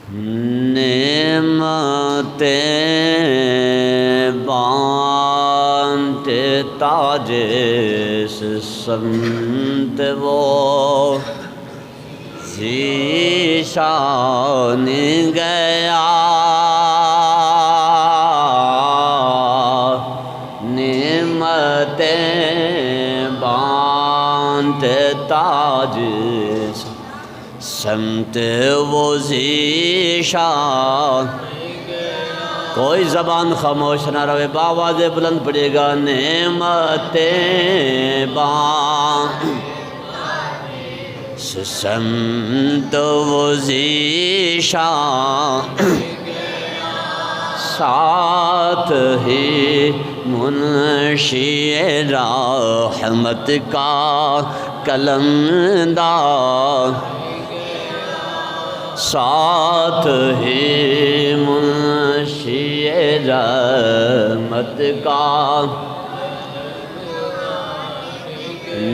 نعمتیں بانٹتا جس سمت وہ ذیشان گیا، نعمتیں بانٹتا جس سمت وہ ذیشان، کوئی زبان خاموش نہ رہے، باواز بلند پڑے گا، نعمتیں سمت وہ ذیشان، ساتھ ہی منشی رحمت کا قلمداد، ساتھ ہی منشی رحمت کا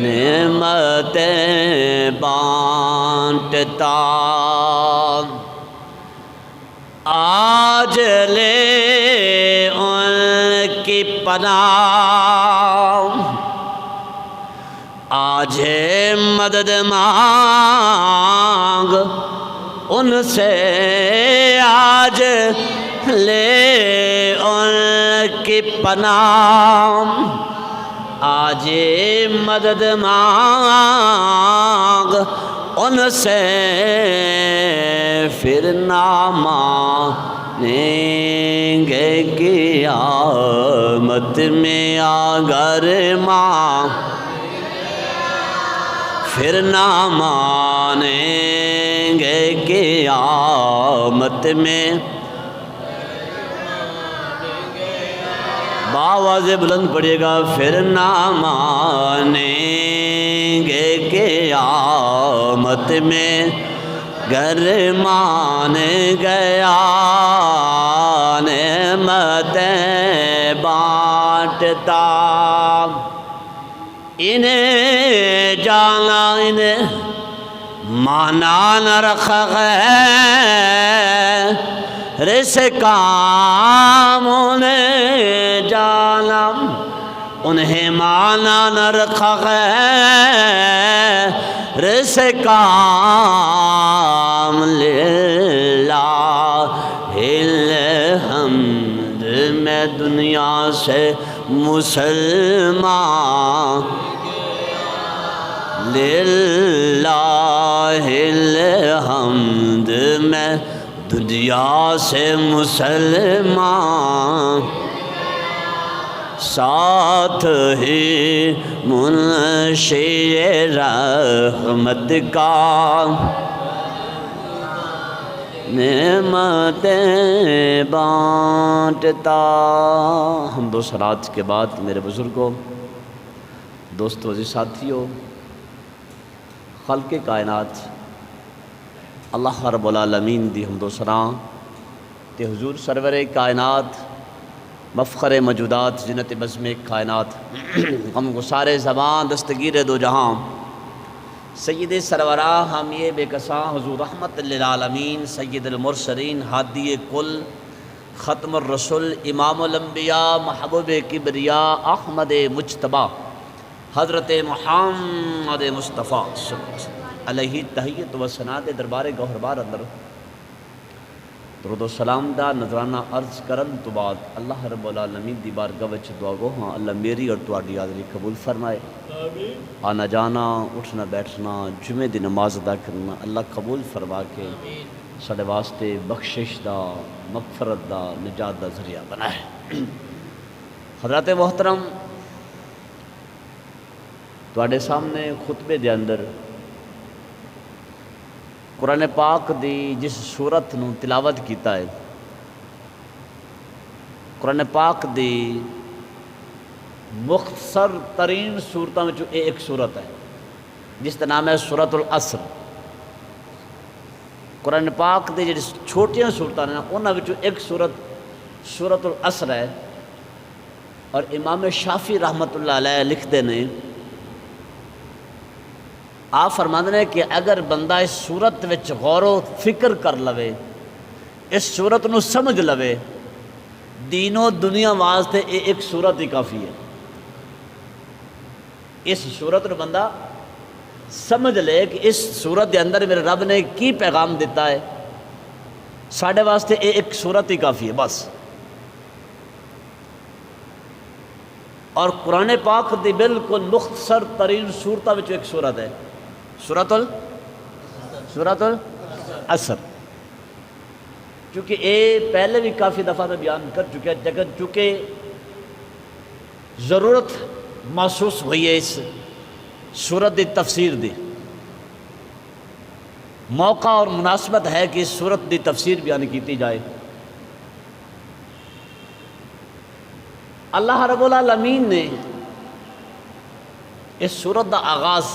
نعمتیں بانٹتا، آج لے ان کی پناہ، آج مدد مانگ ان سے، آج لے ان کی پناہ، آج مدد مانگ ان سے، پھر نہ مانیں گے قیامت میں اگر پھر نہ مانیں گے قیامت میں، باواز بلند پڑے گا، پھر نہ مانیں گے قیامت میں، گر مان گیا نعمتیں بانٹتا، انہیں جانا انہیں مانا نہ رکھا ہے، رس کام انہیں جانا انہیں مانا نہ رکھا ہے، رس کام للہ الحمد، میں دنیا سے مسلمان، للہ الحمد، میں دنیا سے مسلمان، ساتھ ہی منشی رحمت کا نعمتیں بانٹتا۔ حمد و صلوات کے بعد میرے بزرگوں، دوستو، عزیز ساتھیوں، خلق کائنات اللہ رب العالمین دی حمد و ثنا تے حضور سرور کائنات مفخر موجودات زینت بزم کائنات غم گسار زبان دستگیر دو جہاں سید سرورہ حامی بے کساں حضور رحمت للعالمین سید المرسلین ہادی کل ختم الرسل امام الانبیاء محبوب کبریاء احمد مجتبیٰ حضرت محمد مصطفیٰ علیہ تحیت و ثنا دے دربار گوہربار اندر درود و سلام دا نظرانہ عرض کرن تو بعد اللہ رب العالمین دی بارگاہ وچ دعا گو ہاں اللہ میری اور تواڈی حاضری قبول فرمائے، آنا جانا اٹھنا بیٹھنا جمعے دی نماز ادا کرنا اللہ قبول فرما کے ساڈے واسطے بخشش دا مغفرت دا نجات دا ذریعہ بنائے۔ حضرات محترم، تواڈے سامنے خطبے دے اندر قرآن پاک دی جس سورت نو تلاوت کیتا ہے، قرآن پاک دی مختصر ترین سورتوں میں ایک سورت ہے جس کا نام ہے سورۃ العصر۔ قرآن پاک دی جی چھوٹیاں سورتیں ہیں انہاں وچوں ایک سورت سورۃ العصر ہے، اور امام شافعی رحمۃ اللہ علیہ لکھتے ہیں، آپ فرماندے ہیں کہ اگر بندہ اس صورت وچ غور و فکر کر لوے اس صورت نو سمجھ لوے دین و دنیا واسطے یہ ایک صورت ہی کافی ہے۔ اس صورت نو بندہ سمجھ لے کہ اس صورت کے اندر میرے رب نے کی پیغام دیتا ہے، ساڈے واسطے یہ ایک صورت ہی کافی ہے بس۔ اور قرآن پاک دی بالکل مختصر ترین صورتوں میں ایک صورت ہے، سورۃ العصر۔ چونکہ یہ پہلے بھی کافی دفعہ میں بیان کر چکا ہے، جگہ چونکہ ضرورت محسوس ہوئی ہے اس سورت دی تفسیر دی، موقع اور مناسبت ہے کہ اس سورت دی تفسیر بیان کیتی جائے۔ اللہ رب العالمین نے اس سورت دا آغاز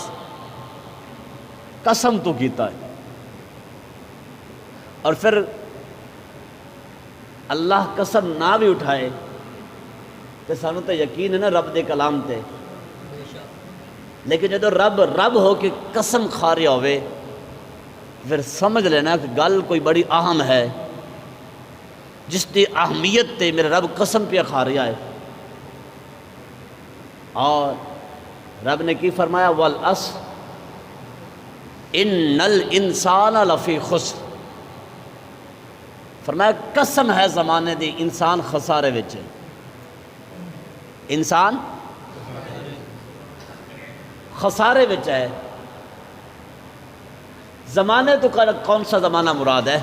قسم تو کیتا ہے، اور پھر اللہ قسم نہ بھی اٹھائے تو سانوں تو یقین ہے نا رب دے کلام تے، لیکن جدو رب ہو کے قسم کھا رہا ہوئے پھر سمجھ لینا کہ گل کوئی بڑی اہم ہے، جس کی اہمیت تے میرے رب قسم پہ کھا رہا ہے۔ اور رب نے کی فرمایا والعصر ان الانسان لفی خسر، فرمایا قسم ہے زمانے دی انسان خسارے وچ ہے۔ انسان خسارے وچ ہے۔ زمانے تو کون سا زمانہ مراد ہے؟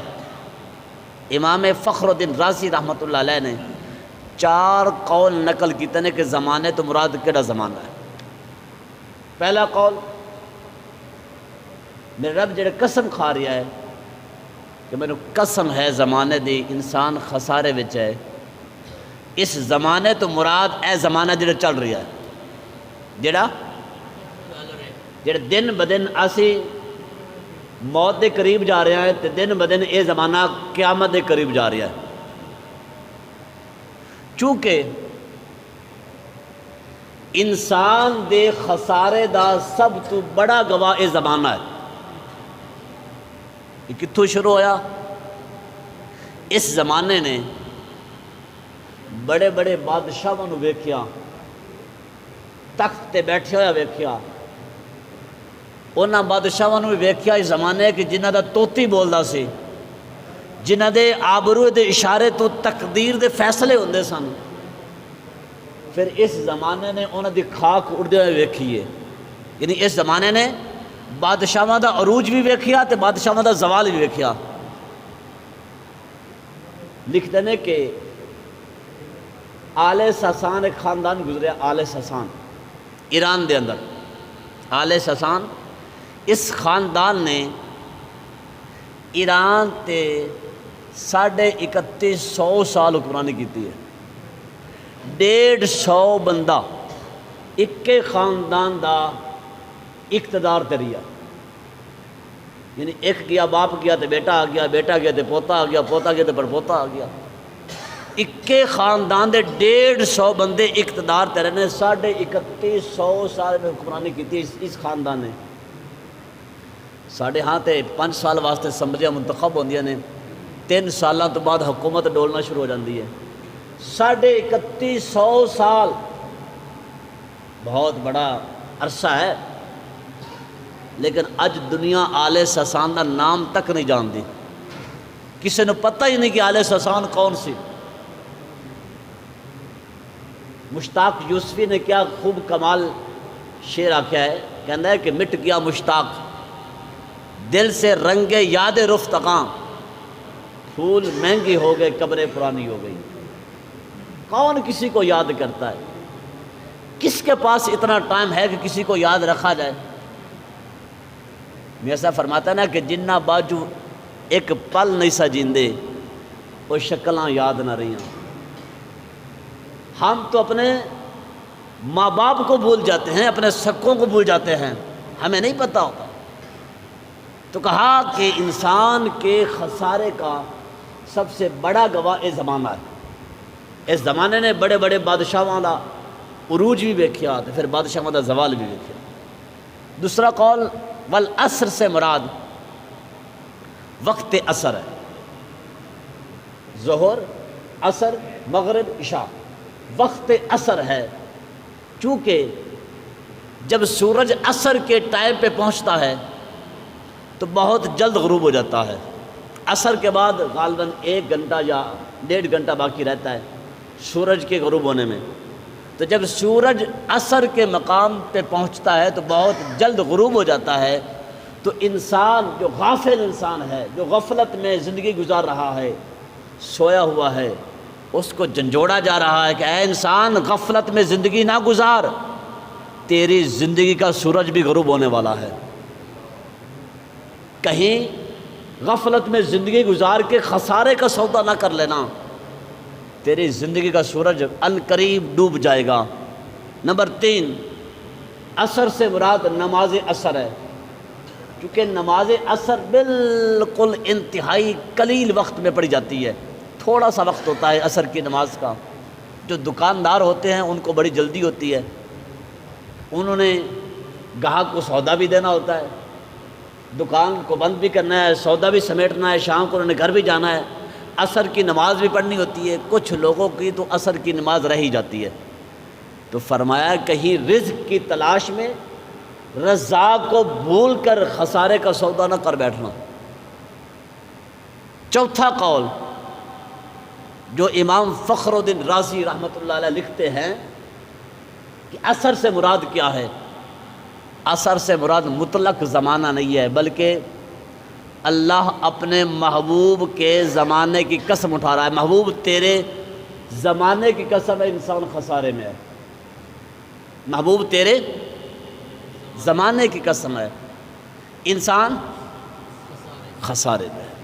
امام فخر الدین رازی رحمۃ اللہ علیہ نے 4 قول نقل کیتے ہیں کہ زمانے تو مراد کیڑا زمانہ ہے۔ پہلا قول، میرے رب جڑے قسم کھا رہا ہے کہ میرے قسم ہے زمانے دی انسان خسارے وچ ہے، اس زمانے تو مراد اے زمانہ جڑا چل رہا ہے، جڑے دن بدن اسی موت دے قریب جا رہا ہے، تو دن بدن اے زمانہ قیامت دے قریب جا رہا ہے۔ چونکہ انسان دے خسارے دا سب تو بڑا گواہ اے زمانہ ہے۔ یہ کتھوں شروع ہویا؟ اس زمانے نے بڑے بڑے بادشاہوں ویکھیا، تخت تے بیٹھے ہویا ویکھیا، انہاں بادشاہوں بھی ویکھیا اس زمانے کہ جنہاں دا توتی بولدا سی، جنہاں دے آبرو دے اشارے تو تقدیر دے فیصلے ہوندے سن۔ پھر اس زمانے نے انہاں دی خاک اڑدے ہوئے ویکھی ہے، یعنی اس زمانے نے بادشاہاں دا عروج بھی ویکھیا تے بادشاہاں دا زوال بھی ویکھیا۔ لکھتے ہیں کہ آل ساسان ایک خاندان گزریا، آل ساسان ایران دے اندر۔ آل ساسان اس خاندان نے ایران تے 3150 سال حکمرانی کیتی ہے۔ 150 بندہ ایک خاندان دا اقتدار تریا، یعنی ایک گیا باپ گیا تو بیٹا آ گیا، بیٹا گیا تو پوتا آ گیا، پوتا گیا تو پڑپوتا آ گیا۔ ایک خاندان دے 150 بندے اقتدار تے رہنے۔ 3150 سال میں حکمرانی کی اس خاندان نے۔ ساڑھے ہاں تے 5 سال واسطے اسمبلیاں منتخب ہوندیاں نے، 3 سالاں تو بعد حکومت ڈولنا شروع ہو جاندی ہے۔ 3150 سال بہت بڑا عرصہ ہے، لیکن اج دنیا آل ساسان کا نام تک نہیں جانتی، کسی نے پتہ ہی نہیں کہ آل ساسان کون سی۔ مشتاق یوسفی نے کیا خوب کمال شعر آکھیا ہے، کہندا ہے کہ مٹ گیا مشتاق دل سے رنگ یاد رفتقاں، پھول مہنگی ہو گئے قبریں پرانی ہو گئی۔ کون کسی کو یاد کرتا ہے؟ کس کے پاس اتنا ٹائم ہے کہ کسی کو یاد رکھا جائے؟ میاں صاحب فرماتا ہے نا کہ جنہ باجو ایک پل نہیں سا جیندے وہ شکلاں یاد نہ رہی۔ ہم تو اپنے ماں باپ کو بھول جاتے ہیں، اپنے سکوں کو بھول جاتے ہیں، ہمیں نہیں پتہ ہوتا۔ تو کہا کہ انسان کے خسارے کا سب سے بڑا گواہ یہ زمانہ ہے۔ اس زمانے نے بڑے بڑے بادشاہوں کا عروج بھی ویکھیا تو پھر بادشاہوں کا زوال بھی ویکھیا۔ دوسرا قول والعصر سے مراد وقت عصر ہے۔ ظہر، عصر، مغرب، عشاء، وقت عصر ہے۔ چونکہ جب سورج عصر کے ٹائم پہ پہنچتا ہے تو بہت جلد غروب ہو جاتا ہے۔ عصر کے بعد غالباً 1 گھنٹہ یا 1.5 گھنٹہ باقی رہتا ہے سورج کے غروب ہونے میں۔ تو جب سورج عصر کے مقام پہ پہنچتا ہے تو بہت جلد غروب ہو جاتا ہے۔ تو انسان جو غافل انسان ہے، جو غفلت میں زندگی گزار رہا ہے، سویا ہوا ہے، اس کو جھنجھوڑا جا رہا ہے کہ اے انسان، غفلت میں زندگی نہ گزار، تیری زندگی کا سورج بھی غروب ہونے والا ہے۔ کہیں غفلت میں زندگی گزار کے خسارے کا سودا نہ کر لینا، تیری زندگی کا سورج عنقریب ڈوب جائے گا۔ نمبر 3، عصر سے مراد نماز عصر ہے، کیونکہ نماز عصر بالکل انتہائی قلیل وقت میں پڑھی جاتی ہے، تھوڑا سا وقت ہوتا ہے عصر کی نماز کا۔ جو دکاندار ہوتے ہیں ان کو بڑی جلدی ہوتی ہے، انہوں نے گاہک کو سودا بھی دینا ہوتا ہے، دکان کو بند بھی کرنا ہے، سودا بھی سمیٹنا ہے، شام کو انہوں نے گھر بھی جانا ہے، عصر کی نماز بھی پڑھنی ہوتی ہے۔ کچھ لوگوں کی تو عصر کی نماز رہ ہی جاتی ہے۔ تو فرمایا کہیں رزق کی تلاش میں رزاق کو بھول کر خسارے کا سودا نہ کر بیٹھنا۔ چوتھا قول جو امام فخر الدین رازی رحمۃ اللہ علیہ لکھتے ہیں کہ عصر سے مراد کیا ہے؟ عصر سے مراد مطلق زمانہ نہیں ہے، بلکہ اللہ اپنے محبوب کے زمانے کی قسم اٹھا رہا ہے۔ محبوب تیرے زمانے کی قسم ہے، انسان خسارے میں ہے۔ محبوب تیرے زمانے کی قسم ہے، انسان خسارے میں ہے،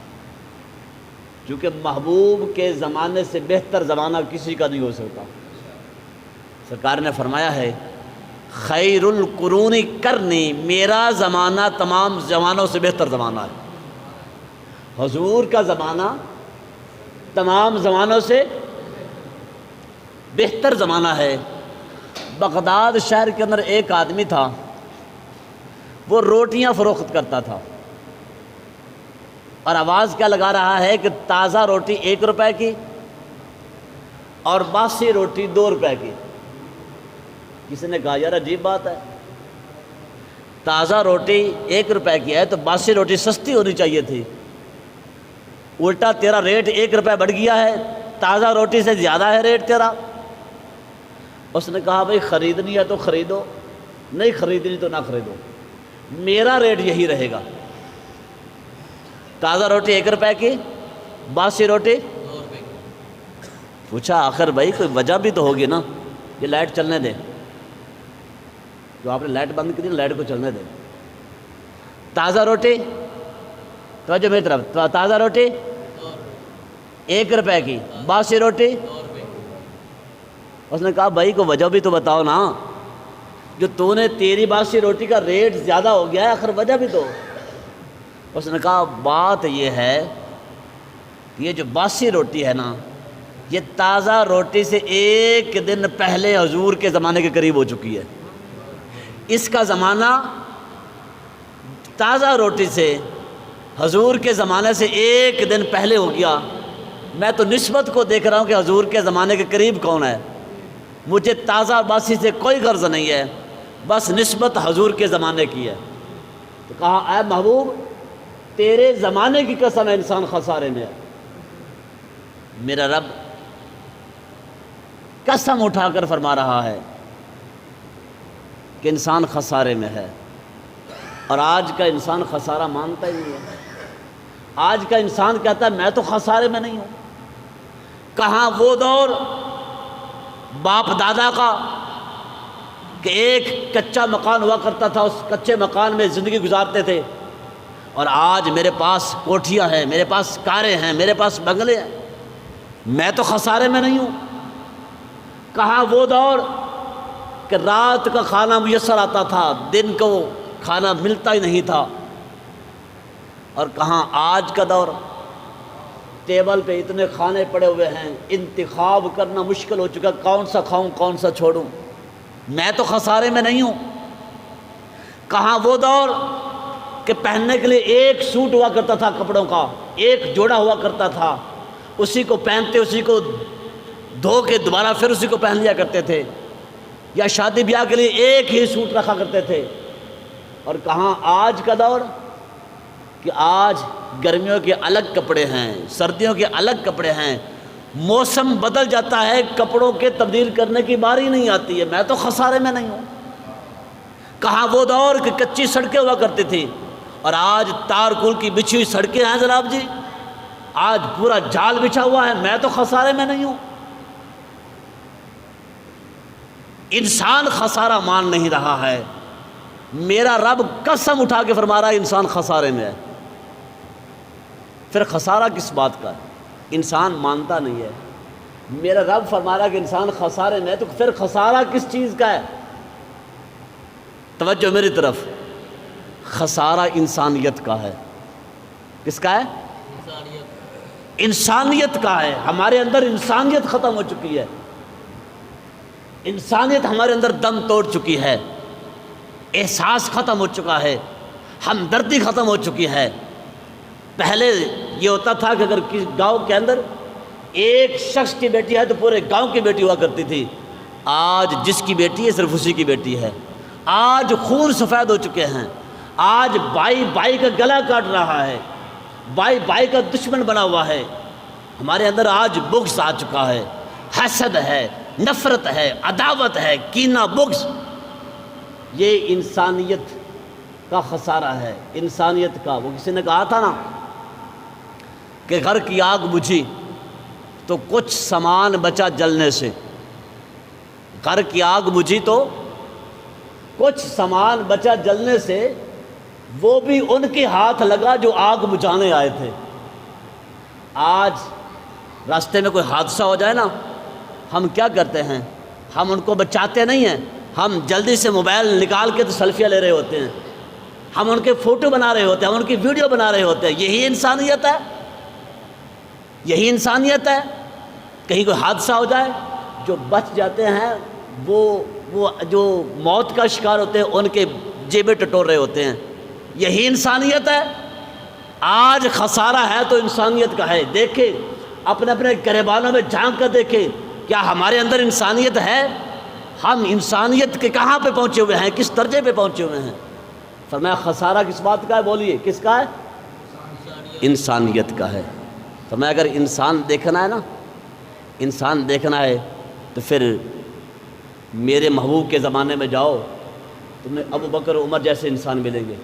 کیونکہ محبوب کے زمانے سے بہتر زمانہ کسی کا نہیں ہو سکتا۔ سرکار نے فرمایا ہے خیر القرون کرنی، میرا زمانہ تمام زمانوں سے بہتر زمانہ ہے۔ حضور کا زمانہ تمام زمانوں سے بہتر زمانہ ہے۔ بغداد شہر کے اندر ایک آدمی تھا، وہ روٹیاں فروخت کرتا تھا، اور آواز کیا لگا رہا ہے کہ تازہ روٹی 1 روپے کی اور باسی روٹی 2 روپے کی۔ کسی نے کہا یار عجیب بات ہے، تازہ روٹی 1 روپے کی ہے تو باسی روٹی سستی ہونی چاہیے تھی، الٹا تیرا ریٹ 1 روپے بڑھ گیا ہے، تازہ روٹی سے زیادہ ہے ریٹ تیرا۔ اس نے کہا بھائی خریدنی ہے تو خریدو، نہیں خریدنی تو نہ خریدو، میرا ریٹ یہی رہے گا، تازہ روٹی 1 روپے کی، باسی روٹی 2 روپے کی۔ پوچھا آخر بھائی کوئی وجہ بھی تو ہوگی نا، یہ لائٹ چلنے دیں، جو آپ نے لائٹ بند کی تھی لائٹ کو چلنے دیں۔ تازہ روٹی، توجہ میری طرف، تازہ روٹی 1 روپے کی، باسی روٹی 2 روپے کی۔ اس نے کہا بھائی کو وجہ بھی تو بتاؤ نا، جو تو نے تیری باسی روٹی کا ریٹ زیادہ ہو گیا ہے، آخر وجہ بھی تو۔ اس نے کہا بات یہ ہے کہ یہ جو باسی روٹی ہے نا، یہ تازہ روٹی سے 1 دن پہلے حضور کے زمانے کے قریب ہو چکی ہے۔ اس کا زمانہ تازہ روٹی سے حضور کے زمانے سے 1 دن پہلے ہو گیا۔ میں تو نسبت کو دیکھ رہا ہوں کہ حضور کے زمانے کے قریب کون ہے، مجھے تازہ باسی سے کوئی غرض نہیں ہے، بس نسبت حضور کے زمانے کی ہے۔ تو کہا اے محبوب تیرے زمانے کی قسم ہے، انسان خسارے میں ہے۔ میرا رب قسم اٹھا کر فرما رہا ہے کہ انسان خسارے میں ہے، اور آج کا انسان خسارہ مانتا ہی نہیں ہے۔ آج کا انسان کہتا ہے میں تو خسارے میں نہیں ہوں۔ کہاں وہ دور باپ دادا کا کہ ایک کچا مکان ہوا کرتا تھا، اس کچے مکان میں زندگی گزارتے تھے، اور آج میرے پاس کوٹھیاں ہیں، میرے پاس کاریں ہیں، میرے پاس بنگلے ہیں، میں تو خسارے میں نہیں ہوں۔ کہاں وہ دور کہ رات کا کھانا میسر آتا تھا، دن کو کھانا ملتا ہی نہیں تھا، اور کہاں آج کا دور ٹیبل پہ اتنے کھانے پڑے ہوئے ہیں، انتخاب کرنا مشکل ہو چکا، کون سا کھاؤں کون سا چھوڑوں، میں تو خسارے میں نہیں ہوں۔ کہاں وہ دور کہ پہننے کے لیے 1 سوٹ ہوا کرتا تھا، کپڑوں کا 1 جوڑا ہوا کرتا تھا، اسی کو پہنتے، اسی کو دھو کے دوبارہ پھر اسی کو پہن لیا کرتے تھے، یا شادی بیاہ کے لیے ایک ہی سوٹ رکھا کرتے تھے۔ اور کہاں آج کا دور کہ آج گرمیوں کے الگ کپڑے ہیں، سردیوں کے الگ کپڑے ہیں، موسم بدل جاتا ہے، کپڑوں کے تبدیل کرنے کی باری نہیں آتی ہے۔ میں تو خسارے میں نہیں ہوں۔ کہاں وہ دور کہ کچی سڑکیں ہوا کرتی تھی، اور آج تار کول کی بچھی ہوئی سڑکیں ہیں جناب جی، آج پورا جال بچھا ہوا ہے۔ میں تو خسارے میں نہیں ہوں۔ انسان خسارہ مان نہیں رہا ہے، میرا رب قسم اٹھا کے فرما رہا ہے انسان خسارے میں ہے۔ پھر خسارہ کس بات کا ہے؟ انسان مانتا نہیں ہے۔ میرا رب فرما رہا ہے کہ انسان خسارے میں ہے، تو پھر خسارہ کس چیز کا ہے؟ توجہ میری طرف، خسارہ انسانیت کا ہے۔ کس کا ہے؟ انسانیت کا ہے۔ ہمارے اندر انسانیت ختم ہو چکی ہے، انسانیت ہمارے اندر دم توڑ چکی ہے، احساس ختم ہو چکا ہے، ہمدردی ختم ہو چکی ہے۔ پہلے یہ ہوتا تھا کہ اگر کسی گاؤں کے اندر ایک شخص کی بیٹی ہے تو پورے گاؤں کی بیٹی ہوا کرتی تھی۔ آج جس کی بیٹی ہے صرف اسی کی بیٹی ہے۔ آج خون سفید ہو چکے ہیں، آج بھائی بھائی کا گلا کاٹ رہا ہے، بھائی بھائی کا دشمن بنا ہوا ہے۔ ہمارے اندر آج بغض آ چکا ہے، حسد ہے، نفرت ہے، عداوت ہے، کینہ، بغض۔ یہ انسانیت کا خسارہ ہے، انسانیت کا۔ وہ کسی نے کہا تھا نا کہ گھر کی آگ بجھی تو کچھ سامان بچا جلنے سے۔ گھر کی آگ بجھی تو کچھ سامان بچا جلنے سے، وہ بھی ان کے ہاتھ لگا جو آگ بجھانے آئے تھے۔ آج راستے میں کوئی حادثہ ہو جائے نا، ہم کیا کرتے ہیں؟ ہم ان کو بچاتے نہیں ہیں، ہم جلدی سے موبائل نکال کے تو سیلفیاں لے رہے ہوتے ہیں، ہم ان کے فوٹو بنا رہے ہوتے ہیں، ہم ان کی ویڈیو بنا رہے ہوتے ہیں۔ یہی انسانیت ہے، یہی انسانیت ہے۔ کہیں کوئی حادثہ ہو جائے، جو بچ جاتے ہیں وہ جو موت کا شکار ہوتے ہیں ان کے جیبیں ٹٹور رہے ہوتے ہیں۔ یہی انسانیت ہے۔ آج خسارہ ہے تو انسانیت کا ہے۔ دیکھیں اپنے اپنے گریبانوں میں جھانک کر دیکھیں، کیا ہمارے اندر انسانیت ہے؟ ہم انسانیت کے کہاں پہ پہنچے ہوئے ہیں؟ کس درجے پہ پہنچے ہوئے ہیں؟ فرمایا خسارہ کس بات کا ہے؟ بولیے کس کا ہے؟ انسانیت کا ہے۔ فرمایا اگر انسان دیکھنا ہے نا، انسان دیکھنا ہے تو پھر میرے محبوب کے زمانے میں جاؤ، تمہیں ابو بکر عمر جیسے انسان ملیں گے۔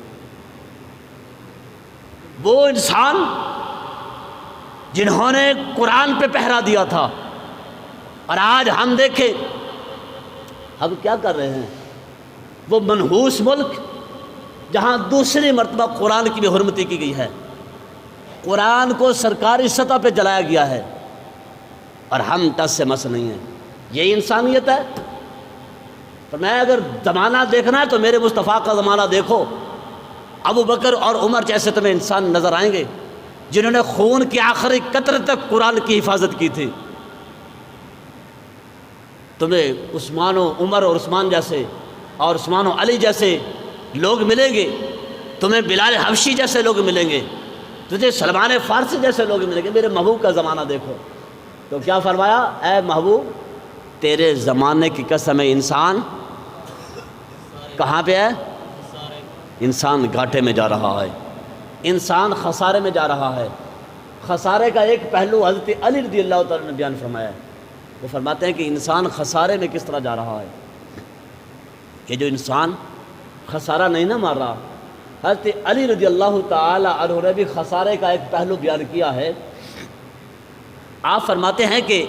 وہ انسان جنہوں نے قرآن پہ پہرا دیا تھا۔ اور آج ہم دیکھیں ہم کیا کر رہے ہیں؟ وہ منحوس ملک جہاں دوسری مرتبہ قرآن کی بے حرمتی کی گئی ہے، قرآن کو سرکاری سطح پہ جلایا گیا ہے، اور ہم ٹس سے مس نہیں ہیں۔ یہی انسانیت ہے۔ فرمایا اگر زمانہ دیکھنا ہے تو میرے مصطفیٰ کا زمانہ دیکھو۔ ابو بکر اور عمر جیسے تمہیں انسان نظر آئیں گے جنہوں نے خون کی آخری قطرے تک قرآن کی حفاظت کی تھی۔ تمہیں عثمان و عمر اور عثمان جیسے اور عثمان و علی جیسے لوگ ملیں گے، تمہیں بلال حبشی جیسے لوگ ملیں گے، تجھے سلمان فارسی جیسے لوگ ملیں گے۔ میرے محبوب کا زمانہ دیکھو تو کیا فرمایا؟ اے محبوب تیرے زمانے کی قسم ہے، انسان کہاں پہ ہے؟ انسان گھاٹے میں جا رہا ہے، انسان خسارے میں جا رہا ہے۔ خسارے کا ایک پہلو حضرت علی رضی اللہ تعالیٰ نے بیان فرمایا ہے۔ وہ فرماتے ہیں کہ انسان خسارے میں کس طرح جا رہا ہے۔ یہ جو انسان خسارہ نہیں نہ مار رہا، حضرت علی رضی اللہ تعالیٰ عنہ نے بھی خسارے کا ایک پہلو بیان کیا ہے۔ آپ فرماتے ہیں کہ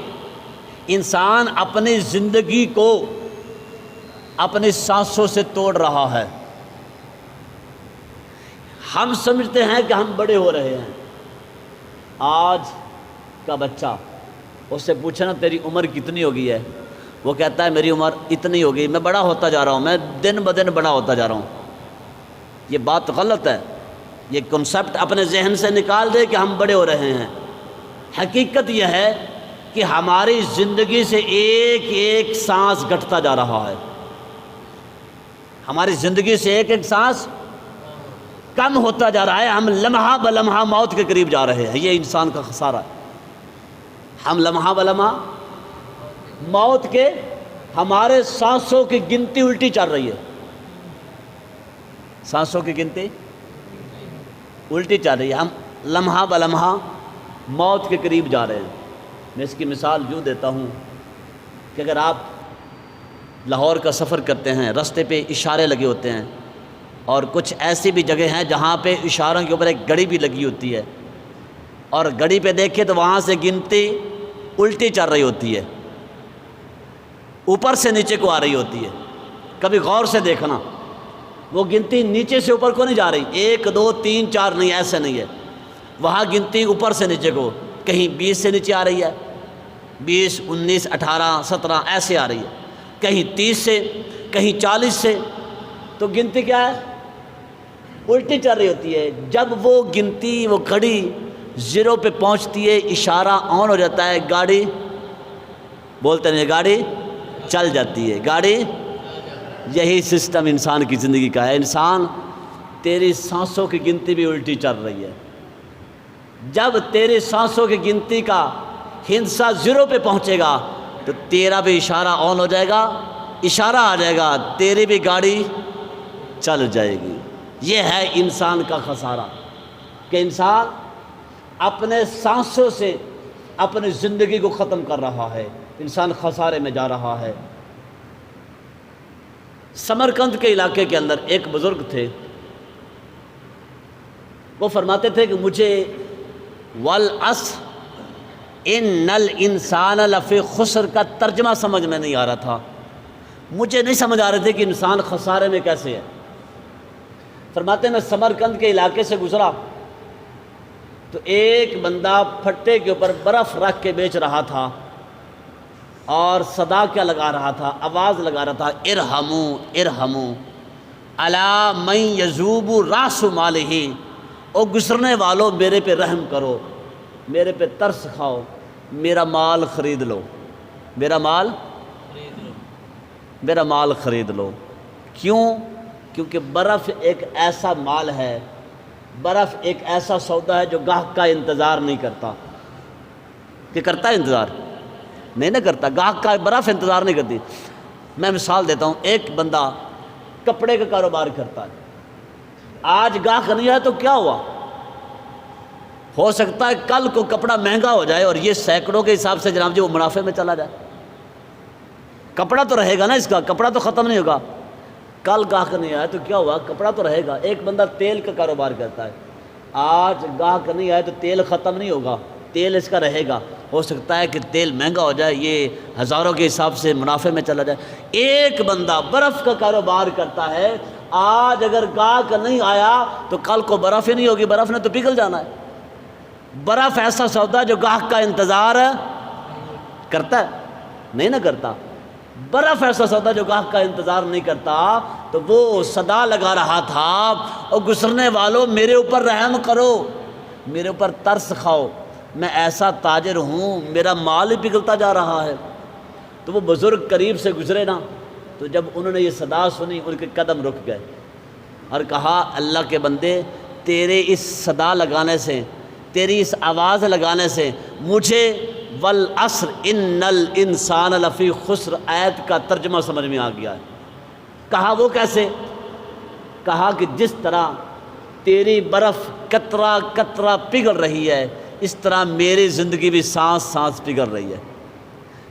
انسان اپنی زندگی کو اپنی سانسوں سے توڑ رہا ہے۔ ہم سمجھتے ہیں کہ ہم بڑے ہو رہے ہیں۔ آج کا بچہ، اس سے پوچھنا تیری عمر کتنی ہو گئی ہے، وہ کہتا ہے میری عمر اتنی ہو گئی، میں بڑا ہوتا جا رہا ہوں، میں دن بدن بڑا ہوتا جا رہا ہوں۔ یہ بات غلط ہے۔ یہ کنسپٹ اپنے ذہن سے نکال دے کہ ہم بڑے ہو رہے ہیں۔ حقیقت یہ ہے کہ ہماری زندگی سے ایک ایک سانس گھٹتا جا رہا ہے، ہماری زندگی سے ایک ایک سانس کم ہوتا جا رہا ہے، ہم لمحہ بلمحہ موت کے قریب جا رہے ہیں۔ یہ انسان کا خسارہ ہے۔ ہم لمحہ بلمحہ موت کے، ہمارے سانسوں کی گنتی الٹی چل رہی ہے، سانسوں کی گنتی الٹی چل رہی ہے، ہم لمحہ بلمحہ موت کے قریب جا رہے ہیں۔ میں اس کی مثال یوں دیتا ہوں کہ اگر آپ لاہور کا سفر کرتے ہیں، راستے پہ اشارے لگے ہوتے ہیں، اور کچھ ایسی بھی جگہ ہیں جہاں پہ اشاروں کے اوپر ایک گھڑی بھی لگی ہوتی ہے، اور گھڑی پہ دیکھیں تو وہاں سے گنتی الٹی چل رہی ہوتی ہے، اوپر سے نیچے کو آ رہی ہوتی ہے۔ کبھی غور سے دیکھنا، وہ گنتی نیچے سے اوپر کو نہیں جا رہی، 1 2 3 4 نہیں، ایسے نہیں ہے، وہاں گنتی اوپر سے نیچے کو، کہیں 20 سے نیچے آ رہی ہے، 20 19 18 17 ایسے آ رہی ہے، کہیں 30 سے، کہیں 40 سے، تو گنتی کیا ہے؟ الٹی چل رہی ہوتی ہے۔ جب وہ گنتی، وہ گھڑی 0 پہ پہنچتی ہے، اشارہ آن ہو جاتا ہے، گاڑی بولتے نہیں، گاڑی چل جاتی ہے، گاڑی۔ یہی سسٹم انسان کی زندگی کا ہے۔ انسان، تیری سانسوں کی گنتی بھی الٹی چل رہی ہے۔ جب تیری سانسوں کی گنتی کا ہندسہ 0 پہ پہنچے گا تو تیرا بھی اشارہ آن ہو جائے گا، اشارہ آ جائے گا، تیری بھی گاڑی چل جائے گی۔ یہ ہے انسان کا خسارہ، کہ انسان اپنے سانسوں سے اپنی زندگی کو ختم کر رہا ہے، انسان خسارے میں جا رہا ہے۔ سمرقند کے علاقے کے اندر ایک بزرگ تھے، وہ فرماتے تھے کہ مجھے والعصر ان الانسان لفی خسر کا ترجمہ سمجھ میں نہیں آ رہا تھا، مجھے نہیں سمجھ آ رہے تھے کہ انسان خسارے میں کیسے ہے۔ فرماتے ہیں میں سمرقند کے علاقے سے گزرا تو ایک بندہ پھٹے کے اوپر برف رکھ کے بیچ رہا تھا، اور صدا کیا لگا رہا تھا، آواز لگا رہا تھا، ارحمو ارحمو علی من یذوب راس مالہ، او گزرنے والوں میرے پہ رحم کرو، میرے پہ ترس کھاؤ، میرا مال خرید لو، میرا مال خرید لو۔ کیوں؟ کیونکہ برف ایک ایسا مال ہے، برف ایک ایسا سودا ہے جو گاہک کا انتظار نہیں کرتا۔ کہ کرتا ہے انتظار؟ نہیں نہ کرتا، گاہک کا برف انتظار نہیں کرتی۔ میں مثال دیتا ہوں، ایک بندہ کپڑے کا کاروبار کرتا ہے، آج گاہک نہیں ہے تو کیا ہوا؟ ہو سکتا ہے کل کو کپڑا مہنگا ہو جائے اور یہ سینکڑوں کے حساب سے جناب جی وہ منافع میں چلا جائے۔ کپڑا تو رہے گا نا، اس کا کپڑا تو ختم نہیں ہوگا۔ کل گاہک نہیں آیا تو کیا ہوا؟ کپڑا تو رہے گا۔ ایک بندہ تیل کا کاروبار کرتا ہے، آج گاہک نہیں آئے تو تیل ختم نہیں ہوگا، تیل اس کا رہے گا۔ ہو سکتا ہے کہ تیل مہنگا ہو جائے، یہ ہزاروں کے حساب سے منافع میں چلا جائے۔ ایک بندہ برف کا کاروبار کرتا ہے، آج اگر گاہک نہیں آیا تو کل کو برف ہی نہیں ہوگی، برف نے تو پگھل جانا ہے۔ برف ایسا سودا جو گاہک کا انتظار کرتا ہے؟ نہیں نہ کرتا۔ برف ایسا سودا جو گاہک کا انتظار نہیں کرتا، تو وہ صدا لگا رہا تھا، اور گزرنے والوں میرے اوپر رحم کرو، میرے اوپر ترس کھاؤ، میں ایسا تاجر ہوں، میرا مال ہی پگھلتا جا رہا ہے۔ تو وہ بزرگ قریب سے گزرے نا، تو جب انہوں نے یہ صدا سنی ان کے قدم رک گئے، اور کہا اللہ کے بندے، تیرے اس صدا لگانے سے، تیری اس آواز لگانے سے مجھے والعصر ان الانسان لفی خسر آیت کا ترجمہ سمجھ میں آ گیا ہے۔ کہا وہ کیسے؟ کہا کہ جس طرح تیری برف قطرہ قطرہ پگھل رہی ہے، اس طرح میری زندگی بھی سانس سانس پگھل رہی ہے،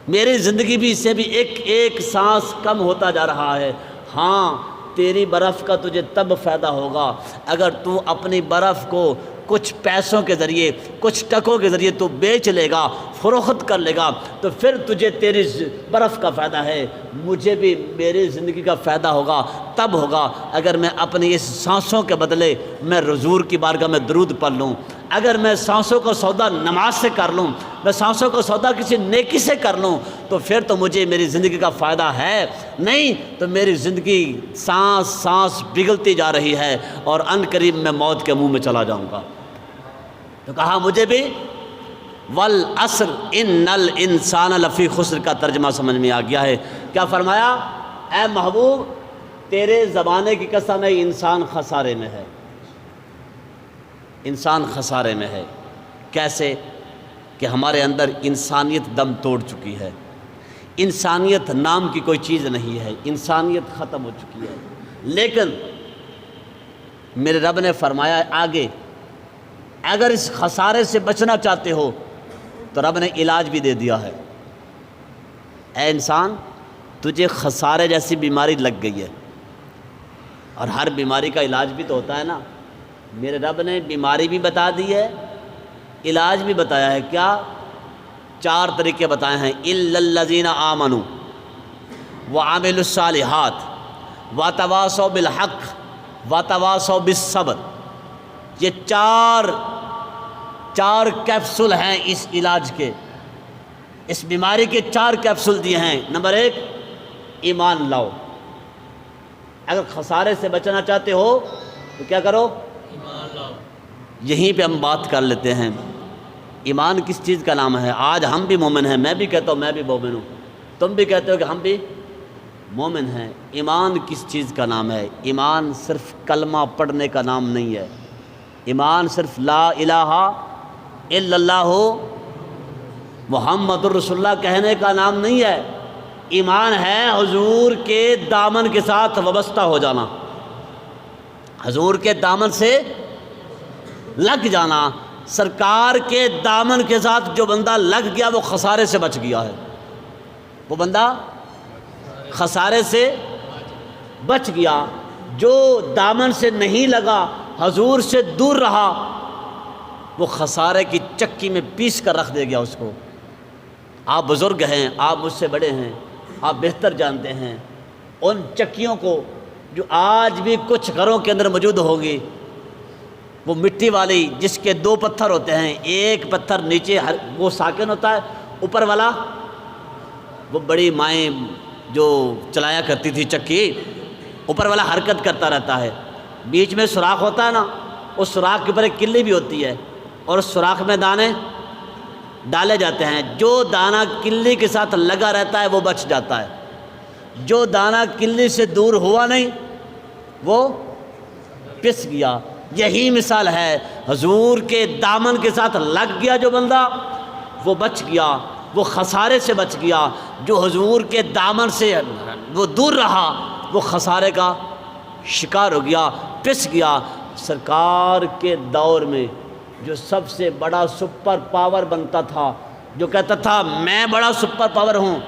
میری زندگی بھی اس سے بھی ایک ایک سانس کم ہوتا جا رہا ہے۔ ہاں، تیری برف کا تجھے تب فائدہ ہوگا اگر تو اپنی برف کو کچھ پیسوں کے ذریعے، کچھ ٹکوں کے ذریعے تو بیچ لے گا، فروخت کر لے گا، تو پھر تجھے تیری برف کا فائدہ ہے، مجھے بھی میری زندگی کا فائدہ ہوگا تب ہوگا اگر میں اپنی اس سانسوں کے بدلے میں حضور کی بارگاہ میں درود پڑھ لوں، اگر میں سانسوں کا سودا نماز سے کر لوں، میں سانسوں کا سودا کسی نیکی سے کر لوں، تو پھر تو مجھے میری زندگی کا فائدہ ہے، نہیں تو میری زندگی سانس سانس پگھلتی جا رہی ہے، اور ان قریب میں موت کے منہ میں چلا جاؤں گا۔ تو کہا مجھے بھی والعصر ان الانسان لفی خسر کا ترجمہ سمجھ میں آ گیا ہے۔ کیا فرمایا؟ اے محبوب، تیرے زمانے کی قسم ہے، انسان خسارے میں ہے، انسان خسارے میں ہے۔ کیسے؟ کہ ہمارے اندر انسانیت دم توڑ چکی ہے، انسانیت نام کی کوئی چیز نہیں ہے، انسانیت ختم ہو چکی ہے۔ لیکن میرے رب نے فرمایا آگے، اگر اس خسارے سے بچنا چاہتے ہو تو رب نے علاج بھی دے دیا ہے۔ اے انسان، تجھے خسارے جیسی بیماری لگ گئی ہے، اور ہر بیماری کا علاج بھی تو ہوتا ہے نا۔ میرے رب نے بیماری بھی بتا دی ہے، علاج بھی بتایا ہے۔ کیا؟ 4 طریقے بتائے ہیں: اِلَّا الَّذِينَ آمَنُوا وَعَمِلُوا الصَّالِحَاتِ وَتَوَاصَوْا بِالْحَقِّ وَتَوَاصَوْا بِالصَّبْرِ۔ یہ چار کیپسول ہیں اس علاج کے، اس بیماری کے 4 کیپسول دیے ہیں۔ نمبر 1، ایمان لاؤ۔ اگر خسارے سے بچنا چاہتے ہو تو کیا کرو؟ ایمان لاؤ۔ یہیں پہ ہم بات کر لیتے ہیں، ایمان کس چیز کا نام ہے؟ آج ہم بھی مومن ہیں، میں بھی کہتا ہوں میں بھی مومن ہوں، تم بھی کہتے ہو کہ ہم بھی مومن ہیں۔ ایمان کس چیز کا نام ہے؟ ایمان صرف کلمہ پڑھنے کا نام نہیں ہے، ایمان صرف لا الہ الا اللہ محمد الرسول اللہ کہنے کا نام نہیں ہے۔ ایمان ہے حضور کے دامن کے ساتھ وابستہ ہو جانا، حضور کے دامن سے لگ جانا۔ سرکار کے دامن کے ساتھ جو بندہ لگ گیا وہ خسارے سے بچ گیا ہے، وہ بندہ خسارے سے بچ گیا۔ جو دامن سے نہیں لگا، حضور سے دور رہا، وہ خسارے کی چکی میں پیس کر رکھ دے گیا اس کو۔ آپ بزرگ ہیں، آپ مجھ سے بڑے ہیں، آپ بہتر جانتے ہیں ان چکیوں کو جو آج بھی کچھ گھروں کے اندر موجود ہوگی، وہ مٹی والی جس کے 2 پتھر ہوتے ہیں، ایک پتھر نیچے وہ ساکن ہوتا ہے، اوپر والا وہ بڑی مائیں جو چلایا کرتی تھی چکی، اوپر والا حرکت کرتا رہتا ہے، بیچ میں سوراخ ہوتا ہے نا، اس سوراخ کے اوپر ایک کلی بھی ہوتی ہے، اور اس سوراخ میں دانے ڈالے جاتے ہیں۔ جو دانہ کلی کے ساتھ لگا رہتا ہے وہ بچ جاتا ہے، جو دانہ کلی سے دور ہوا نہیں وہ پس گیا۔ یہی مثال ہے، حضور کے دامن کے ساتھ لگ گیا جو بندہ وہ بچ گیا، وہ خسارے سے بچ گیا۔ جو حضور کے دامن سے وہ دور رہا وہ خسارے کا شکار ہو گیا، پس گیا۔ سرکار کے دور میں جو سب سے بڑا سپر پاور بنتا تھا، جو کہتا تھا میں بڑا سپر پاور ہوں،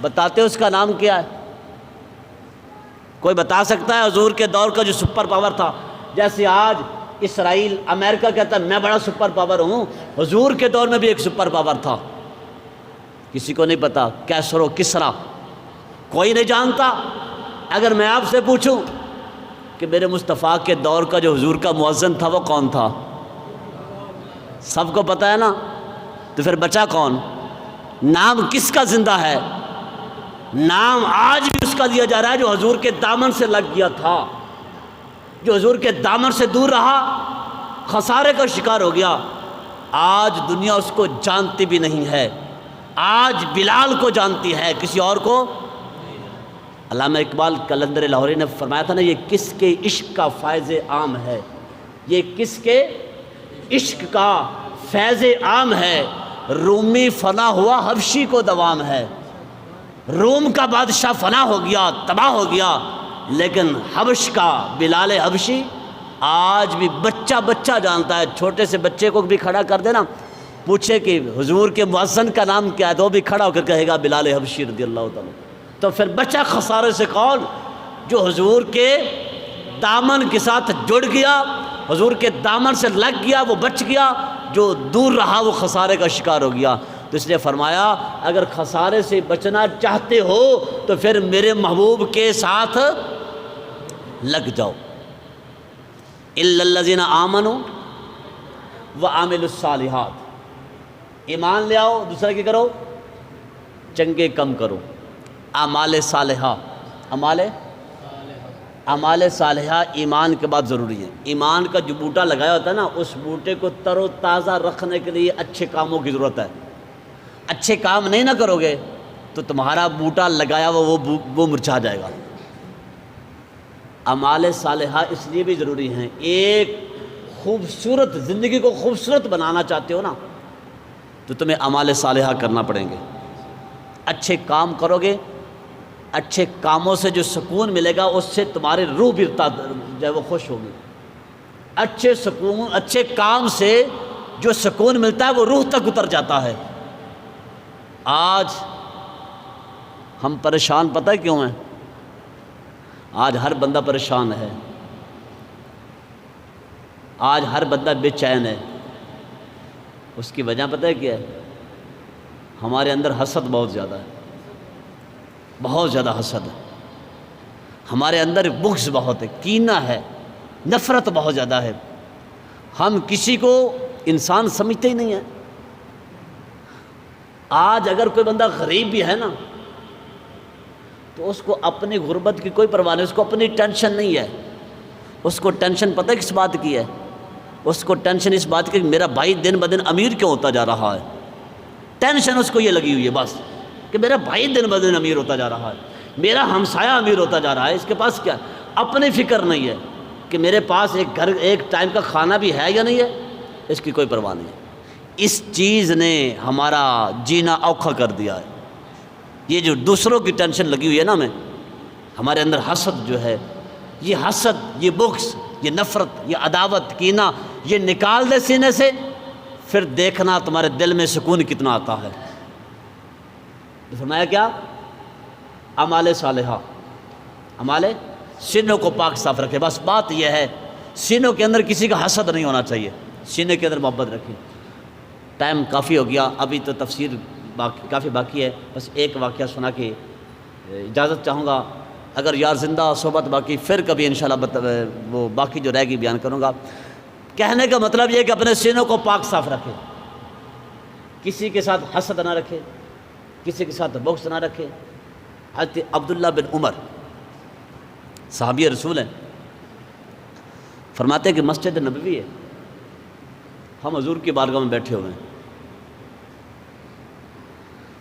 بتاتے اس کا نام کیا ہے؟ کوئی بتا سکتا ہے حضور کے دور کا جو سپر پاور تھا؟ جیسے آج اسرائیل، امریکہ کہتا ہے میں بڑا سپر پاور ہوں، حضور کے دور میں بھی ایک سپر پاور تھا، کسی کو نہیں پتا۔ کیسر و کسرا کوئی نہیں جانتا۔ اگر میں آپ سے پوچھوں کہ میرے مصطفیٰ کے دور کا جو حضور کا مؤذن تھا وہ کون تھا؟ سب کو پتہ ہے نا، تو پھر بچا کون؟ نام کس کا زندہ ہے؟ نام آج بھی اس کا دیا جا رہا ہے جو حضور کے دامن سے لگ گیا تھا، جو حضور کے دامن سے دور رہا، خسارے کا شکار ہو گیا۔ آج دنیا اس کو جانتی بھی نہیں ہے، آج بلال کو جانتی ہے، کسی اور کو۔ علامہ اقبال قلندر لاہوری نے فرمایا تھا نا، یہ کس کے عشق کا فیض عام ہے، یہ کس کے عشق کا فیض عام ہے۔ رومی فنا ہوا حبشی کو دوام ہے، روم کا بادشاہ فنا ہو گیا، تباہ ہو گیا، لیکن حبش کا بلال حبشی آج بھی بچہ بچہ جانتا ہے۔ چھوٹے سے بچے کو بھی کھڑا کر دینا، پوچھے کہ حضور کے مؤذن کا نام کیا ہے، تو وہ بھی کھڑا ہو کر کہے گا بلال حبشی رضی اللہ تعالیٰ۔ تو پھر بچہ خسارے سے کون؟ جو حضور کے دامن کے ساتھ جڑ گیا، حضور کے دامن سے لگ گیا وہ بچ گیا، جو دور رہا وہ خسارے کا شکار ہو گیا۔ تو اس نے فرمایا اگر خسارے سے بچنا چاہتے ہو تو پھر میرے محبوب کے ساتھ لگ جاؤ۔ اِلَّا الَّذِينَ آمَنُوا وَعَمِلُوا الصَّالِحَاتِ، ایمان لے آؤ، دوسرا کیا کرو؟ چنگے کم کرو، اعمال صالحہ۔ اعمال صالحہ ایمان کے بعد ضروری ہے۔ ایمان کا جو بوٹا لگایا ہوتا ہے نا، اس بوٹے کو تر و تازہ رکھنے کے لیے اچھے کاموں کی ضرورت ہے۔ اچھے کام نہیں نہ کرو گے تو تمہارا بوٹا لگایا ہوا وہ مرجھا جائے گا۔ اعمال صالحہ اس لیے بھی ضروری ہیں، ایک خوبصورت زندگی کو خوبصورت بنانا چاہتے ہو نا، تو تمہیں اعمال صالحہ کرنا پڑیں گے، اچھے کام کرو گے، اچھے کاموں سے جو سکون ملے گا اس سے تمہاری روح بھی جو ہے وہ خوش ہوگی۔ اچھے کام سے جو سکون ملتا ہے وہ روح تک اتر جاتا ہے۔ آج ہم پریشان پتہ ہے کیوں ہیں؟ آج ہر بندہ پریشان ہے، آج ہر بندہ بے چین ہے۔ اس کی وجہ پتہ ہے کیا ہے؟ ہمارے اندر حسد بہت زیادہ ہے، بہت زیادہ حسد ہے، ہمارے اندر بغض بہت ہے، کینہ ہے، نفرت بہت زیادہ ہے۔ ہم کسی کو انسان سمجھتے ہی نہیں ہیں۔ آج اگر کوئی بندہ غریب بھی ہے نا تو اس کو اپنی غربت کی کوئی پرواہ نہیں، اس کو اپنی ٹینشن نہیں ہے۔ اس کو ٹینشن پتہ ہے کس بات کی ہے؟ اس کو ٹینشن اس بات کی کہ میرا بھائی دن بدن امیر کیوں ہوتا جا رہا ہے۔ ٹینشن اس کو یہ لگی ہوئی ہے بس کہ میرا بھائی دن بدن امیر ہوتا جا رہا ہے، میرا ہمسایہ امیر ہوتا جا رہا ہے۔ اس کے پاس کیا اپنی فکر نہیں ہے کہ میرے پاس ایک ٹائم کا کھانا بھی ہے یا نہیں ہے، اس کی کوئی پرواہ نہیں ہے۔ اس چیز نے ہمارا جینا اوکھا کر دیا ہے۔ یہ جو دوسروں کی ٹینشن لگی ہوئی ہے نا ہمارے اندر حسد جو ہے، یہ حسد، یہ بغض، یہ نفرت، یہ عداوت، کینہ، یہ نکال دے سینے سے، پھر دیکھنا تمہارے دل میں سکون کتنا آتا ہے۔ فرمایا کیا؟ اعمال صالحہ، اعمال سینوں کو پاک صاف رکھے۔ بس بات یہ ہے، سینوں کے اندر کسی کا حسد نہیں ہونا چاہیے، سینے کے اندر محبت رکھیں۔ ٹائم کافی ہو گیا، ابھی تو تفسیر کافی باقی ہے، بس ایک واقعہ سنا کے اجازت چاہوں گا۔ اگر یار زندہ صحبت باقی پھر کبھی انشاءاللہ وہ باقی جو رہ گی بیان کروں گا۔ کہنے کا مطلب یہ کہ اپنے سینوں کو پاک صاف رکھے، کسی کے ساتھ حسد نہ رکھے، کسی کے ساتھ بغض نہ رکھے۔ حضرت عبداللہ بن عمر صحابی رسول ہیں، فرماتے ہیں کہ مسجد نبوی ہے، ہم حضور کی بارگاہ میں بیٹھے ہوئے ہیں،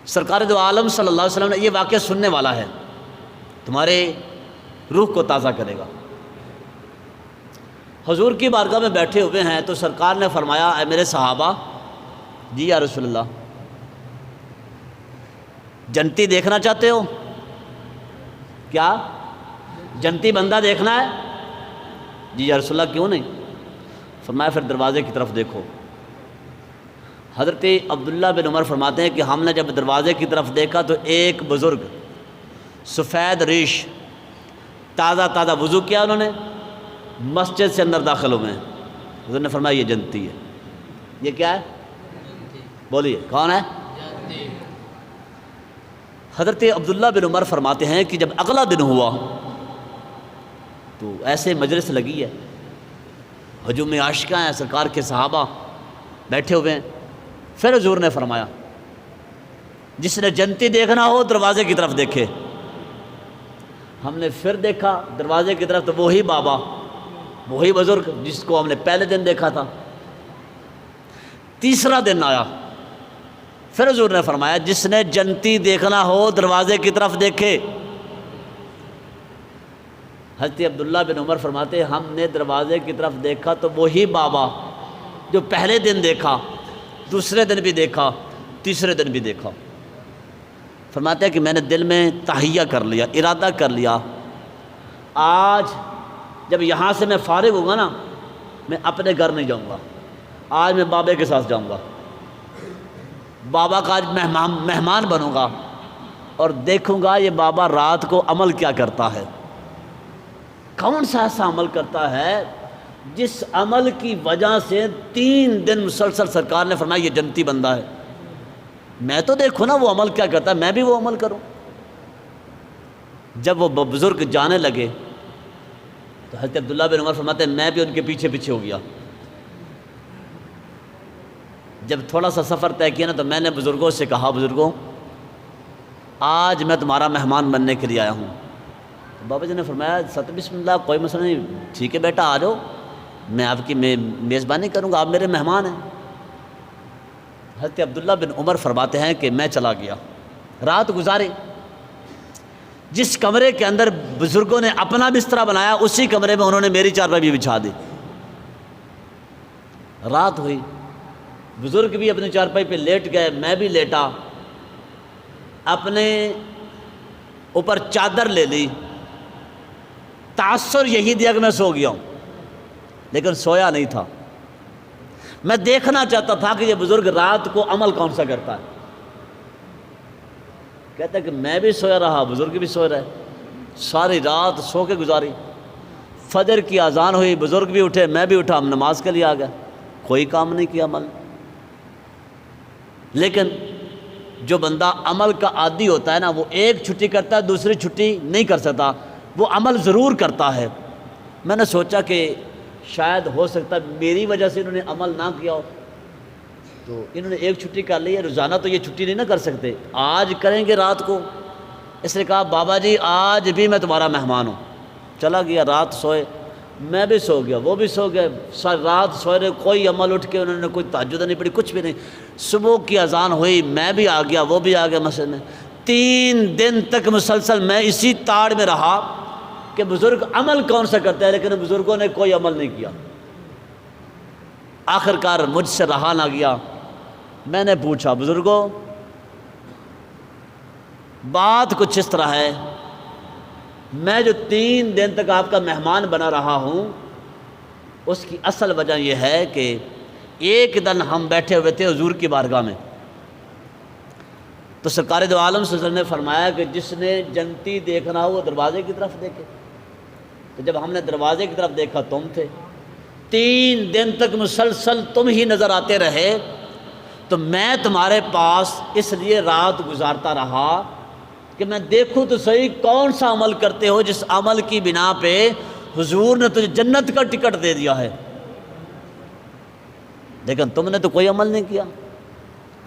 سرکار دو عالم صلی اللہ علیہ وسلم نے یہ واقعہ سننے والا ہے، تمہارے روح کو تازہ کرے گا۔ حضور کی بارگاہ میں بیٹھے ہوئے ہیں تو سرکار نے فرمایا، اے میرے صحابہ، جی یا رسول اللہ، جنتی دیکھنا چاہتے ہو؟ کیا جنتی بندہ دیکھنا ہے؟ جی یا رسول اللہ، کیوں نہیں؟ فرمایا پھر دروازے کی طرف دیکھو۔ حضرت عبداللہ بن عمر فرماتے ہیں کہ ہم نے جب دروازے کی طرف دیکھا تو ایک بزرگ سفید ریش، تازہ تازہ وضو کیا انہوں نے، مسجد سے اندر داخل ہوئے ہیں۔ حضور نے فرمایا یہ جنتی ہے۔ یہ کیا ہے؟ بولیے کون ہے؟ حضرت عبداللہ بن عمر فرماتے ہیں کہ جب اگلا دن ہوا تو ایسے مجلس لگی ہے، ہجوم عاشقاں ہیں، سرکار کے صحابہ بیٹھے ہوئے ہیں۔ پھر حضور نے فرمایا جس نے جنتی دیکھنا ہو دروازے کی طرف دیکھے۔ ہم نے پھر دیکھا دروازے کی طرف تو وہی بابا، وہی بزرگ جس کو ہم نے پہلے دن دیکھا تھا۔ تیسرا دن آیا، پھر حضور نے فرمایا جس نے جنتی دیکھنا ہو دروازے کی طرف دیکھے۔ حضرت عبداللہ بن عمر فرماتے ہم نے دروازے کی طرف دیکھا تو وہی بابا جو پہلے دن دیکھا، دوسرے دن بھی دیکھا، تیسرے دن بھی دیکھا۔ فرماتے ہیں کہ میں نے دل میں تہیہ کر لیا، ارادہ کر لیا، آج جب یہاں سے میں فارغ ہوں گا نا، میں اپنے گھر نہیں جاؤں گا، آج میں بابے کے ساتھ جاؤں گا، بابا کا آج مہمان بنوں گا اور دیکھوں گا یہ بابا رات کو عمل کیا کرتا ہے، کون سا ایسا عمل کرتا ہے جس عمل کی وجہ سے 3 دن مسلسل سرکار نے فرمایا یہ جنتی بندہ ہے۔ میں تو دیکھوں نا وہ عمل کیا کرتا ہے، میں بھی وہ عمل کروں۔ جب وہ بزرگ جانے لگے تو حضرت عبداللہ بن عمر فرماتے ہیں میں بھی ان کے پیچھے پیچھے ہو گیا۔ جب تھوڑا سا سفر طے کیا نا تو میں نے بزرگوں سے کہا، بزرگوں آج میں تمہارا مہمان بننے کے لیے آیا ہوں۔ بابا جی نے فرمایا ست بسم اللہ، کوئی مسئلہ نہیں، ٹھیک ہے بیٹا آ جاؤ، میں آپ کی میزبانی کروں گا، آپ میرے مہمان ہیں۔ حضرت عبداللہ بن عمر فرماتے ہیں کہ میں چلا گیا، رات گزاری، جس کمرے کے اندر بزرگوں نے اپنا بستر بنایا اسی کمرے میں انہوں نے میری چارپائی بھی بچھا دی۔ رات ہوئی، بزرگ بھی اپنی چارپائی پہ لیٹ گئے، میں بھی لیٹا، اپنے اوپر چادر لے لی، تاثر یہی دیا کہ میں سو گیا ہوں، لیکن سویا نہیں تھا۔ میں دیکھنا چاہتا تھا کہ یہ بزرگ رات کو عمل کون سا کرتا ہے۔ کہتا ہے کہ میں بھی سویا رہا، بزرگ بھی سو رہے، ساری رات سو کے گزاری۔ فجر کی اذان ہوئی، بزرگ بھی اٹھے، میں بھی اٹھا، ہم نماز کے لیے آ گئے، کوئی کام نہیں کیا عمل۔ لیکن جو بندہ عمل کا عادی ہوتا ہے نا، وہ ایک چھٹی کرتا ہے، دوسری چھٹی نہیں کر سکتا، وہ عمل ضرور کرتا ہے۔ میں نے سوچا کہ شاید ہو سکتا ہے میری وجہ سے انہوں نے عمل نہ کیا ہو، تو انہوں نے ایک چھٹی کر لی ہے، روزانہ تو یہ چھٹی نہیں نہ کر سکتے، آج کریں گے رات کو۔ اس نے کہا بابا جی آج بھی میں تمہارا مہمان ہوں۔ چلا گیا، رات سوئے، میں بھی سو گیا، وہ بھی سو گئے، ساری رات سوئے رہے، کوئی عمل اٹھ کے انہوں نے کوئی تہجد نہیں پڑھی، کچھ بھی نہیں۔ صبح کی اذان ہوئی، میں بھی آ گیا، وہ بھی آ گیا مسجد میں۔ 3 دن تک مسلسل میں اسی تاڑ میں رہا کہ بزرگ عمل کون سا کرتا ہے، لیکن بزرگوں نے کوئی عمل نہیں کیا۔ آخر کار مجھ سے رہا نہ گیا، میں نے پوچھا بزرگوں بات کچھ اس طرح ہے، میں جو 3 دن تک آپ کا مہمان بنا رہا ہوں، اس کی اصل وجہ یہ ہے کہ ایک دن ہم بیٹھے ہوئے تھے حضور کی بارگاہ میں، تو سرکار دو عالم صلی اللہ علیہ وسلم نے فرمایا کہ جس نے جنتی دیکھنا ہو وہ دروازے کی طرف دیکھے۔ تو جب ہم نے دروازے کی طرف دیکھا تم تھے، 3 دن تک مسلسل تم ہی نظر آتے رہے، تو میں تمہارے پاس اس لیے رات گزارتا رہا کہ میں دیکھوں تو صحیح کون سا عمل کرتے ہو جس عمل کی بنا پہ حضور نے تجھے جنت کا ٹکٹ دے دیا ہے، لیکن تم نے تو کوئی عمل نہیں کیا۔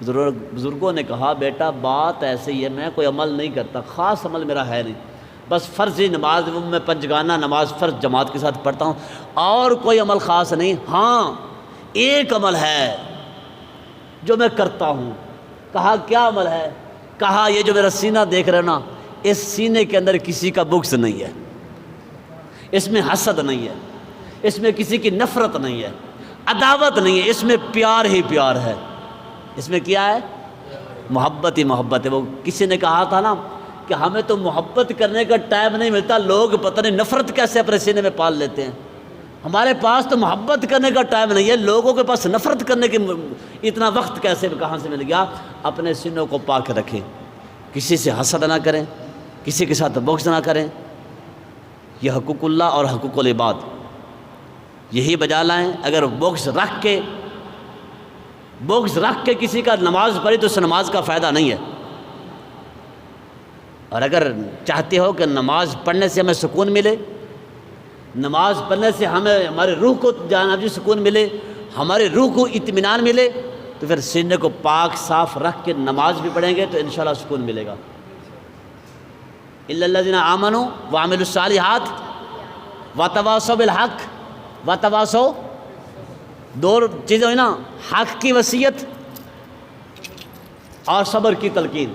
بزرگوں نے کہا بیٹا بات ایسے ہی ہے، میں کوئی عمل نہیں کرتا، خاص عمل میرا ہے نہیں، بس فرضی نماز میں 5 گانا نماز فرض جماعت کے ساتھ پڑھتا ہوں، اور کوئی عمل خاص نہیں۔ ہاں ایک عمل ہے جو میں کرتا ہوں۔ کہا کیا عمل ہے؟ کہا یہ جو میرا سینہ دیکھ رہے ہو نا، اس سینے کے اندر کسی کا بغض نہیں ہے، اس میں حسد نہیں ہے، اس میں کسی کی نفرت نہیں ہے، عداوت نہیں ہے، اس میں پیار ہی پیار ہے۔ اس میں کیا ہے؟ محبت ہی محبت ہے۔ وہ کسی نے کہا تھا نا کہ ہمیں تو محبت کرنے کا ٹائم نہیں ملتا، لوگ پتہ نہیں نفرت کیسے اپنے سینے میں پال لیتے ہیں۔ ہمارے پاس تو محبت کرنے کا ٹائم نہیں ہے، لوگوں کے پاس نفرت کرنے کی اتنا وقت کیسے کہاں سے مل گیا؟ اپنے سینوں کو پاک رکھیں، کسی سے حسد نہ کریں، کسی کے ساتھ بغض نہ کریں۔ یہ حقوق اللہ اور حقوق العباد یہی بجا لائیں۔ اگر بغض رکھ کے کسی کا نماز پڑھی تو اس نماز کا فائدہ نہیں ہے، اور اگر چاہتے ہو کہ نماز پڑھنے سے ہمیں سکون ملے، نماز پڑھنے سے ہمیں ہمارے روح کو جانبی سکون ملے، ہمارے روح کو اطمینان ملے، تو پھر سینے کو پاک صاف رکھ کے نماز بھی پڑھیں گے تو انشاءاللہ سکون ملے گا۔ الا الذین آمنوا وعملوا الصالحات وتواصوا بالحق وتواصوا، 2 چیزیں ہوئی نا، حق کی وصیت اور صبر کی تلقین۔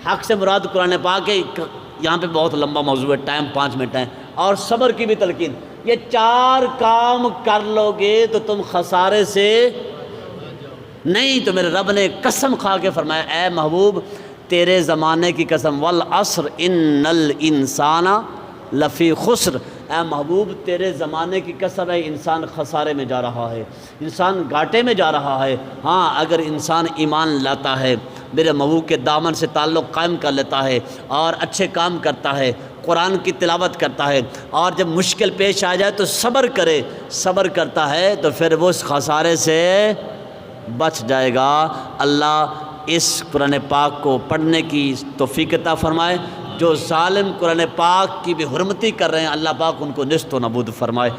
حق سے مراد قرآن پاک ہے، یہاں پہ بہت لمبا موضوع ہے، ٹائم 5 منٹ ہے، اور صبر کی بھی تلقین۔ یہ 4 کام کر لو گے تو تم خسارے سے نہیں۔ تو میرے رب نے قسم کھا کے فرمایا اے محبوب تیرے زمانے کی قسم، والعصر ان الانسان لفی خسر، اے محبوب تیرے زمانے کی قسم ہے انسان خسارے میں جا رہا ہے، انسان گھاٹے میں جا رہا ہے۔ ہاں اگر انسان ایمان لاتا ہے، میرے محبوب کے دامن سے تعلق قائم کر لیتا ہے اور اچھے کام کرتا ہے، قرآن کی تلاوت کرتا ہے، اور جب مشکل پیش آ جائے تو صبر کرتا ہے، تو پھر وہ اس خسارے سے بچ جائے گا۔ اللہ اس قرآن پاک کو پڑھنے کی توفیق عطا فرمائے۔ جو ظالم قرآن پاک کی بھی حرمتی کر رہے ہیں اللہ پاک ان کو نیست و نابود فرمائے۔